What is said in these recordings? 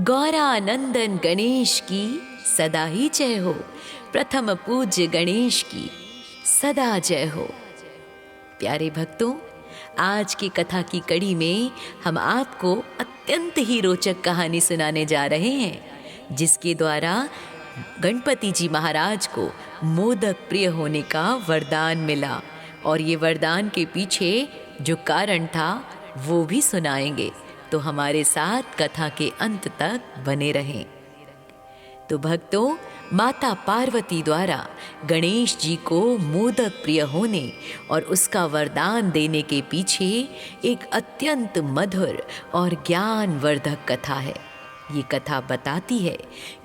गौरानंदन गणेश की सदा ही जय हो। प्रथम पूज्य गणेश की सदा जय हो। प्यारे भक्तों, आज की कथा की कड़ी में हम आपको अत्यंत ही रोचक कहानी सुनाने जा रहे हैं, जिसके द्वारा गणपति जी महाराज को मोदक प्रिय होने का वरदान मिला। और ये वरदान के पीछे जो कारण था वो भी सुनाएंगे, तो हमारे साथ कथा के अंत तक बने रहें। तो भक्तों, माता पार्वती द्वारा गणेश जी को मोदक प्रिय होने और उसका वरदान देने के पीछे एक अत्यंत मधुर और ज्ञानवर्धक कथा है। ये कथा बताती है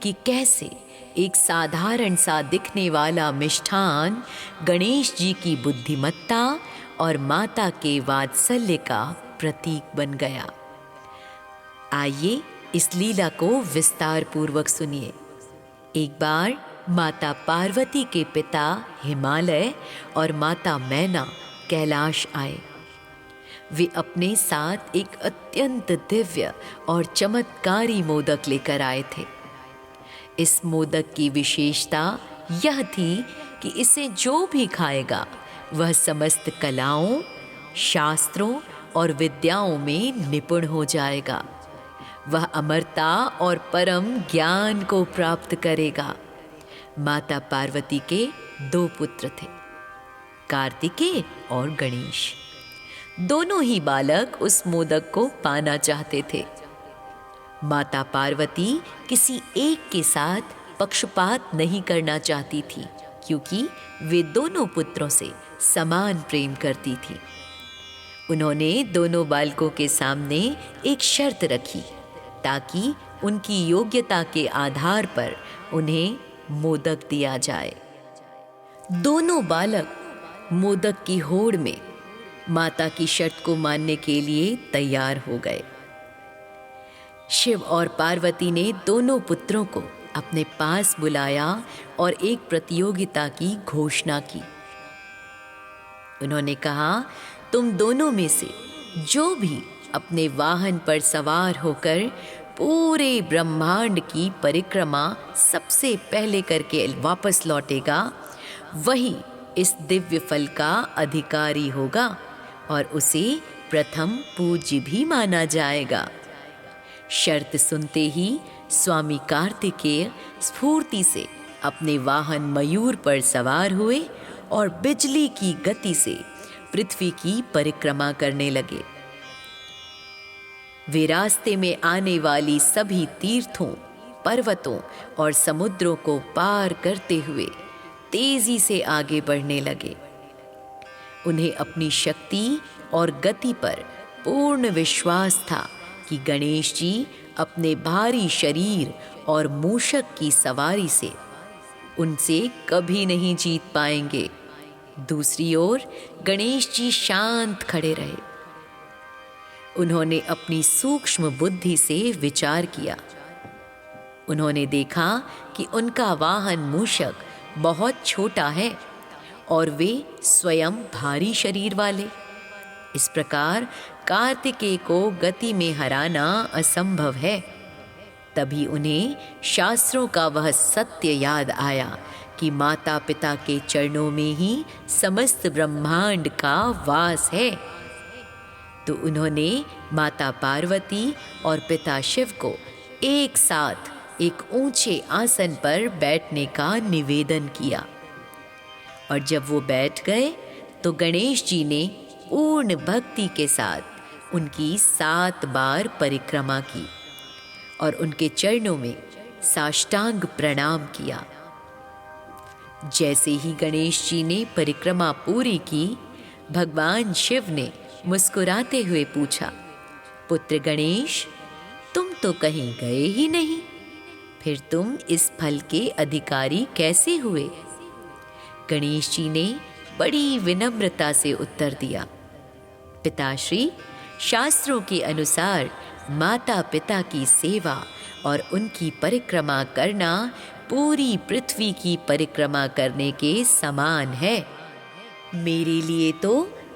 कि कैसे एक साधारण सा दिखने वाला मिष्ठान गणेश जी की बुद्धिमत्ता और माता के वात्सल्य का प्रतीक बन गया। आइए इस लीला को विस्तार पूर्वक सुनिए। एक बार माता पार्वती के पिता हिमालय और माता मैना कैलाश आए। वे अपने साथ एक अत्यंत दिव्य और चमत्कारी मोदक लेकर आए थे। इस मोदक की विशेषता यह थी कि इसे जो भी खाएगा वह समस्त कलाओं, शास्त्रों और विद्याओं में निपुण हो जाएगा। वह अमरता और परम ज्ञान को प्राप्त करेगा। माता पार्वती के 2 पुत्र थे, कार्तिकेय और गणेश। दोनों ही बालक उस मोदक को पाना चाहते थे। माता पार्वती किसी एक के साथ पक्षपात नहीं करना चाहती थी, क्योंकि वे दोनों पुत्रों से समान प्रेम करती थी। उन्होंने दोनों बालकों के सामने एक शर्त रखी, ताकि उनकी योग्यता के आधार पर उन्हें मोदक दिया जाए। दोनों बालक मोदक की होड़ में माता की शर्त को मानने के लिए तैयार हो गए। शिव और पार्वती ने दोनों पुत्रों को अपने पास बुलाया और एक प्रतियोगिता की घोषणा की। उन्होंने कहा, तुम दोनों में से जो भी अपने वाहन पर सवार होकर पूरे ब्रह्मांड की परिक्रमा सबसे पहले करके वापस लौटेगा, वही इस दिव्य फल का अधिकारी होगा और उसे प्रथम पूज्य भी माना जाएगा। शर्त सुनते ही स्वामी कार्तिकेय स्फूर्ति से अपने वाहन मयूर पर सवार हुए और बिजली की गति से पृथ्वी की परिक्रमा करने लगे। वे रास्ते में आने वाली सभी तीर्थों, पर्वतों और समुद्रों को पार करते हुए तेजी से आगे बढ़ने लगे। उन्हें अपनी शक्ति और गति पर पूर्ण विश्वास था कि गणेश जी अपने भारी शरीर और मूषक की सवारी से उनसे कभी नहीं जीत पाएंगे। दूसरी ओर गणेश जी शांत खड़े रहे। उन्होंने अपनी सूक्ष्म बुद्धि से विचार किया। उन्होंने देखा कि उनका वाहन मूषक बहुत छोटा है और वे स्वयं भारी शरीर वाले। इस प्रकार कार्तिकेय को गति में हराना असंभव है। तभी उन्हें शास्त्रों का वह सत्य याद आया कि माता पिता के चरणों में ही समस्त ब्रह्मांड का वास है। तो उन्होंने माता पार्वती और पिता शिव को एक साथ एक ऊंचे आसन पर बैठने का निवेदन किया। और जब वो बैठ गए तो गणेश जी ने पूर्ण भक्ति के साथ उनकी 7 बार परिक्रमा की और उनके चरणों में साष्टांग प्रणाम किया। जैसे ही गणेश जी ने परिक्रमा पूरी की, भगवान शिव ने मुस्कुराते हुए पूछा, पुत्र गणेश, तुम तो कहीं गए ही नहीं, फिर तुम इस फल के अधिकारी कैसे हुए? गणेश जी ने बड़ी विनम्रता से उत्तर दिया, पिताश्री, शास्त्रों के अनुसार माता पिता की सेवा और उनकी परिक्रमा करना पूरी पृथ्वी की परिक्रमा करने के समान है। मेरे लिए तो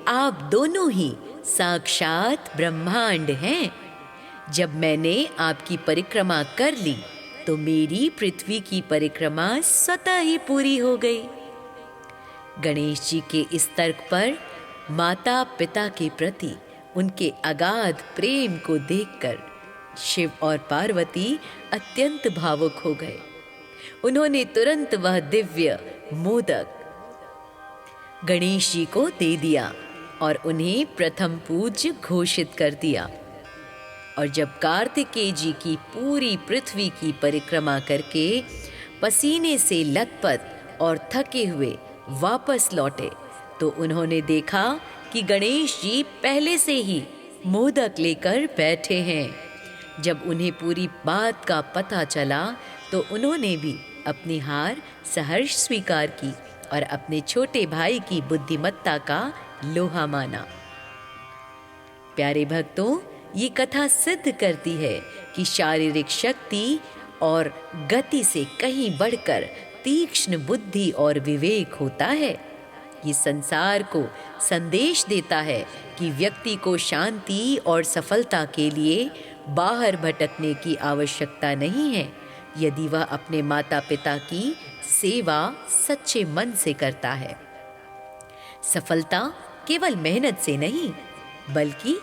आप दोनों ही साक्षात ब्रह्मांड हैं। जब मैंने आपकी परिक्रमा कर ली तो मेरी पृथ्वी की परिक्रमा स्वतः ही पूरी हो गई। गणेश जी के इस तर्क पर माता पिता के प्रति उनके अगाध प्रेम को देखकर शिव और पार्वती अत्यंत भावुक हो गए। उन्होंने तुरंत वह दिव्य मोदक गणेश जी को दे दिया और उन्हें प्रथम पूज्य घोषित कर दिया। और जब कार्तिकेय जी की पूरी पृथ्वी की परिक्रमा करके पसीने से लथपथ और थके हुए वापस लौटे तो उन्होंने देखा कि गणेश जी पहले से ही मोदक लेकर बैठे हैं। जब उन्हें पूरी बात का पता चला तो उन्होंने भी अपनी हार सहर्ष स्वीकार की और अपने छोटे भाई की बुद्धिमत्ता का लोहा माना। प्यारे भक्तों, ये कथा सिद्ध करती है कि शारीरिक शक्ति और गति से कहीं बढ़कर तीक्ष्ण बुद्धि और विवेक होता है। ये संसार को संदेश देता है कि व्यक्ति को शांति और सफलता के लिए बाहर भटकने की आवश्यकता नहीं है, यदि वह अपने माता पिता की सेवा सच्चे मन से करता है। सफलता केवल मेहनत से नहीं बल्कि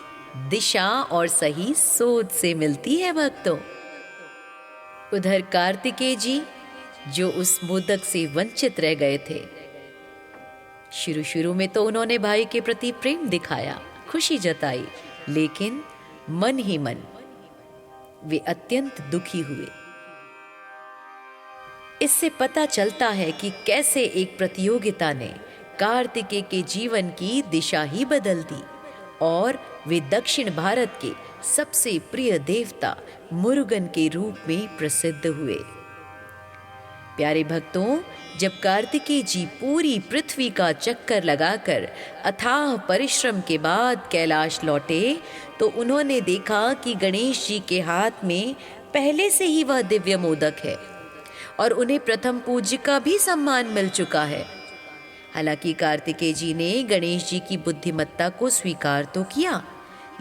दिशा और सही सोच से मिलती है भक्तों। उधर कार्तिकेय जी जो उस मोदक से वंचित रह गए थे, शुरू में तो उन्होंने भाई के प्रति प्रेम दिखाया, खुशी जताई, लेकिन मन ही मन वे अत्यंत दुखी हुए। इससे पता चलता है कि कैसे एक प्रतियोगिता ने कार्तिकेय के जीवन की दिशा ही बदल दी और वे दक्षिण भारत के सबसे प्रिय देवता मुरुगन के रूप में प्रसिद्ध हुए। प्यारे भक्तों, जब कार्तिकेय जी पूरी पृथ्वी का चक्कर लगाकर अथाह परिश्रम के बाद कैलाश लौटे तो उन्होंने देखा कि गणेश जी के हाथ में पहले से ही वह दिव्य मोदक है और उन्हें प्रथम पूज्य का भी सम्मान मिल चुका है। हालांकि कार्तिकेय जी ने गणेश जी की बुद्धिमत्ता को स्वीकार तो किया,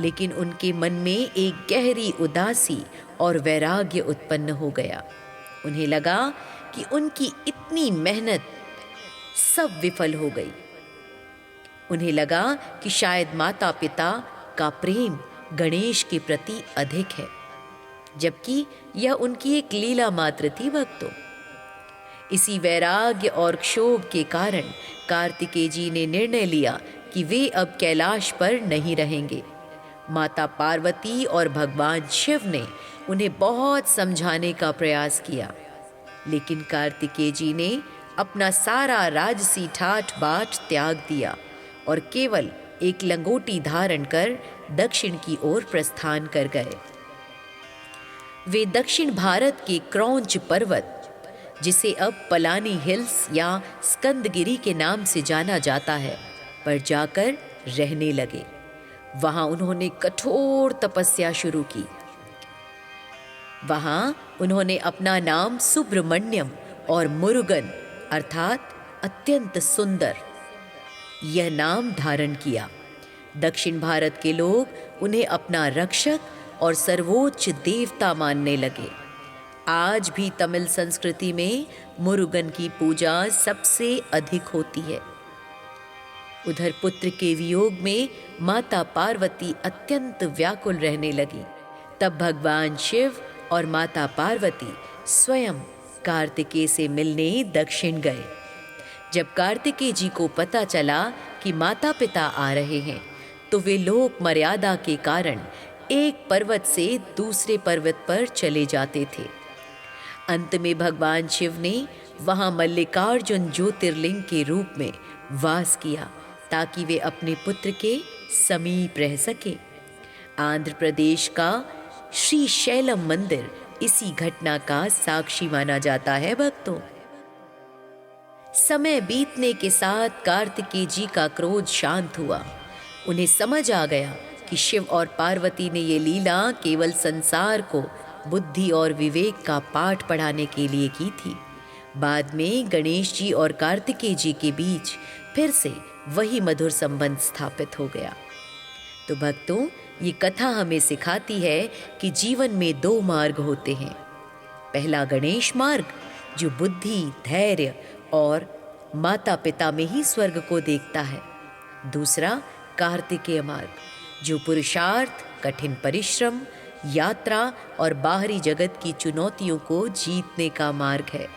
लेकिन उनके मन में एक गहरी उदासी और वैराग्य उत्पन्न हो गया। उन्हें लगा कि उनकी इतनी मेहनत सब विफल हो गई। उन्हें लगा कि शायद माता पिता का प्रेम गणेश के प्रति अधिक है, जबकि यह उनकी एक लीला मात्र थी भक्तों। इसी वैराग्य और क्षोभ के कारण कार्तिकेय जी ने निर्णय लिया कि वे अब कैलाश पर नहीं रहेंगे। माता पार्वती और भगवान शिव ने उन्हें बहुत समझाने का प्रयास किया, लेकिन कार्तिकेय जी ने अपना सारा राजसी ठाठ बाट त्याग दिया और केवल एक लंगोटी धारण कर दक्षिण की ओर प्रस्थान कर गए। वे दक्षिण भारत के क्रौंच पर्वत, जिसे अब पलानी हिल्स या स्कंदगिरी के नाम से जाना जाता है, पर जाकर रहने लगे। वहां उन्होंने कठोर तपस्या शुरू की। वहां उन्होंने अपना नाम सुब्रमण्यम और मुरुगन अर्थात अत्यंत सुंदर यह नाम धारण किया। दक्षिण भारत के लोग उन्हें अपना रक्षक और सर्वोच्च देवता मानने लगे। आज भी तमिल संस्कृति में मुरुगन की पूजा सबसे अधिक होती है। उधर पुत्र के वियोग में माता पार्वती अत्यंत व्याकुल रहने लगी। तब भगवान शिव और माता पार्वती स्वयं कार्तिकेय से मिलने दक्षिण गए। जब कार्तिकेय जी को पता चला कि माता पिता आ रहे हैं तो वे लोक मर्यादा के कारण एक पर्वत से दूसरे पर्वत पर चले जाते थे। अंत में भगवान शिव ने वहां मल्लिकार्जुन ज्योतिर्लिंग के रूप में वास किया ताकि वे अपने पुत्र के समीप रह सके। आंध्र प्रदेश का श्री शैलम मंदिर इसी घटना का साक्षी माना जाता है भक्तों। समय बीतने के साथ कार्तिकेय जी का क्रोध शांत हुआ। उन्हें समझ आ गया कि शिव और पार्वती ने ये लीला केवल संसार को बुद्धि और विवेक का पाठ पढ़ाने के लिए की थी। बाद में गणेश जी और कार्तिकेय जी के बीच फिर से वही मधुर संबंध स्थापित हो गया। तो भक्तों, ये कथा हमें सिखाती है कि जीवन में दो मार्ग होते हैं। पहला गणेश मार्ग, जो बुद्धि, धैर्य और माता पिता में ही स्वर्ग को देखता है। दूसरा कार्तिकेय मार्ग, जो पुरुषार्थ, कठिन परिश्रम, यात्रा और बाहरी जगत की चुनौतियों को जीतने का मार्ग है।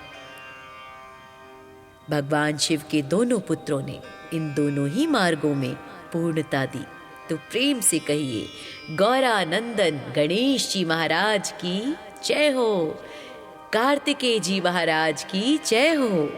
भगवान शिव के दोनों पुत्रों ने इन दोनों ही मार्गों में पूर्णता दी। तो प्रेम से कहिए, गौरानंदन गणेश जी महाराज की जय हो, कार्तिकेय जी महाराज की जय हो।